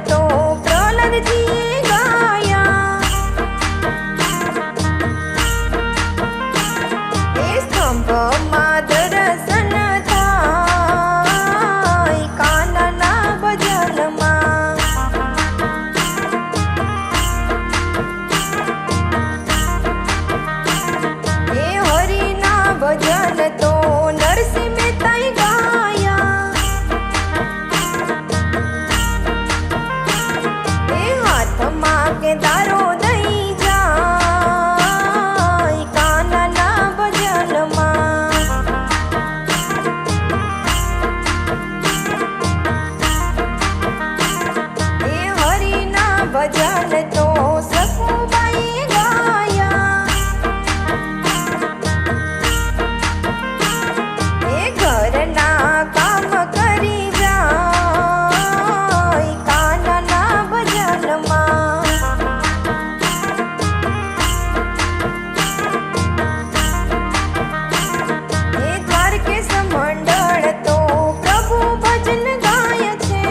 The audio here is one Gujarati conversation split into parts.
તો પ્રહલાદજીએ ગાયા। એ સ્તંભમાં દર્શન થાય કાનાના ભજનમાં। એ હરિના ભજન તો નરસિંહ મહેતાએ ગાયા। એ હાથમાં કેદારો દઈ જાય કાનાના ભજનમાં। એ હરિના ભજન તો સખુબાઈએ ગાયા। એ ઘરના કામ કરી જાય કાનાના ભજનમાં। એ દ્વારકેશ મંડળ તો પ્રભુ ભજન ગાય છે।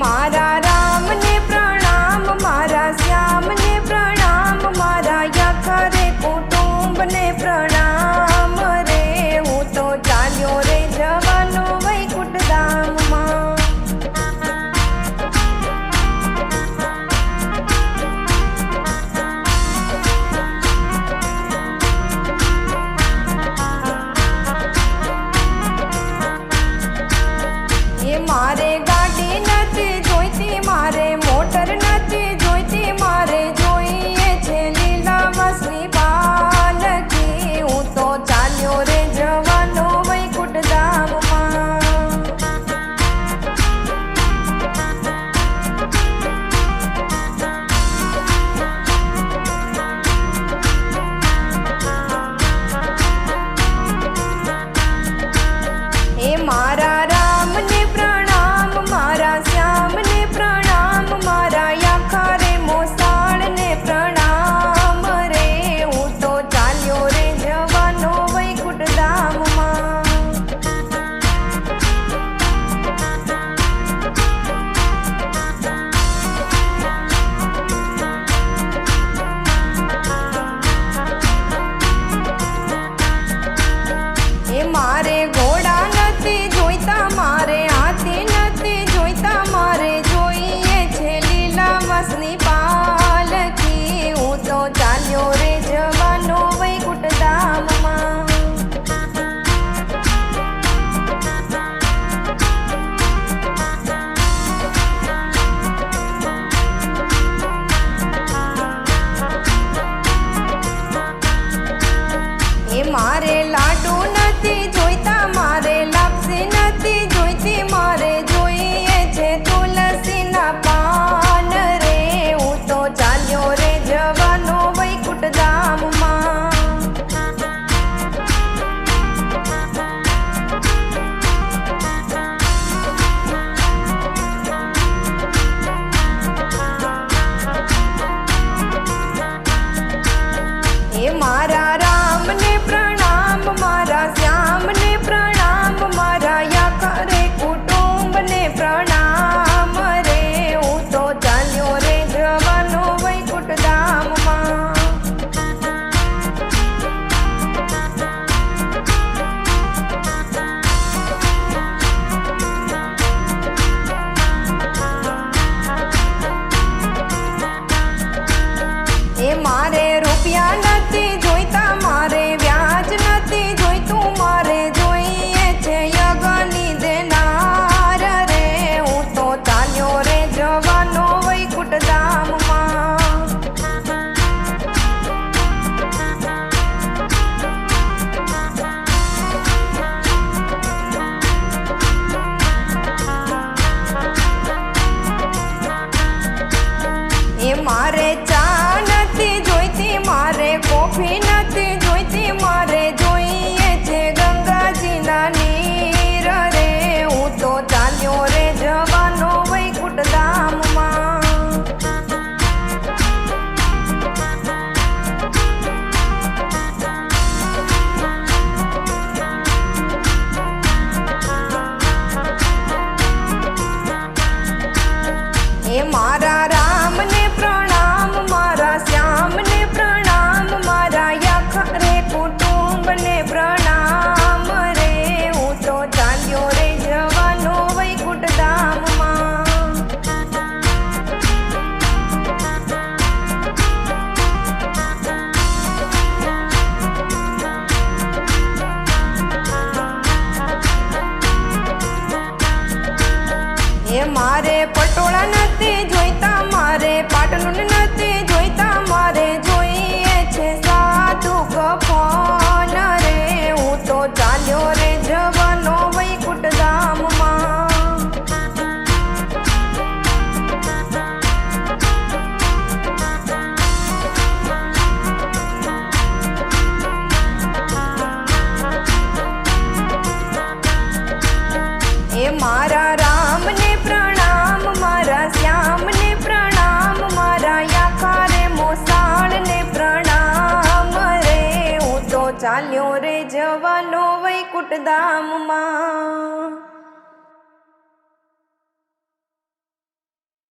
મારા રામને પ્રણામ, મારા શ્યામને પ્રણામ, મારા યખરે કુટુંબને પ્રણામ રે. હું તો ચાલ્યો રે જવાનો વૈકુંઠ ધામમાં. મારે ગાડી નથી જોઈતી, મારે મોટર નથી જોઈતી, મારે જોઈએ છે લીલા વાસની પાલકી. હું તો ચાલ્યો રે જવાનો વૈકુંઠ ધામમાં. એ મારા રામને પ્રણામ, મારા શ્યામને પ્રણામ, મારા યખરે મોસાળને પ્રણામ રે. હું તો ચાલ્યો રે જવાનો વૈકુંઠ ધામમાં. એ મારે ઘોડા નથી જોઈતા, મારે હાથી નથી જોઈતા, મારે જોઈએ છે લીલા વાસની પાલકી. હું તો ચાલ્યો રે જવાનો વૈકુંઠ ધામમાં. એ મારે લાડુ નથી જોઈતા, મારે લાપસી નથી જોઈતી, મારે જોઈએ છે તુલસીના પાન રે. હું તો ચાલ્યો રે જવાનો વૈકુંઠ ધામમાં. એ મારા રામને પ્રણામ, મારા શ્યામને પ્રણામ, મારા યખરે કુટુંબને પ્રણામ રે. હું તો ચાલ્યો રે જવાનો વૈકુંઠ ધામમાં. એ મારે રૂપિયા નથી જોઈતા, મારે વ્યાજ નથી જોઈતું, મારે જોઈએ છે યજ્ઞની દેનાર રે. હું તો ચાલ્યો રે જવાનો વૈકુંઠ ધામમાં. એ મારે ચા નથી જોઈતી, મારે કોફી નથી જોઈતી, મારે જોઈએ છે ગંગાજીના નીર રે. હું તો ચાલ્યો રે જવાનો વૈકુંઠ ધામમાં. એ મારા રામને પ્રણામ, મારા શ્યામને પ્રણામ, મારા યખરે કુટુંબને પ્રણામ રે. હું તો ચાલ્યો રે જવાનો વૈકુંઠ ધામમાં. એ મારે પટોળા નથી જોઈતા, મારે પાટલુન નથી જોઈતા, મારે જોઈએ છે સાધુ કફન રે. હું તો ચાલ્યો રે જવાનો વૈકુંઠ ધામમાં. એ મારા રામને પ્રણામ, મારા શ્યામને પ્રણામ, મારા યખરે મોસાળને પ્રણામ રે. હું તો ચાલ્યો રે જવાનો વૈકુંઠ ધામમાં.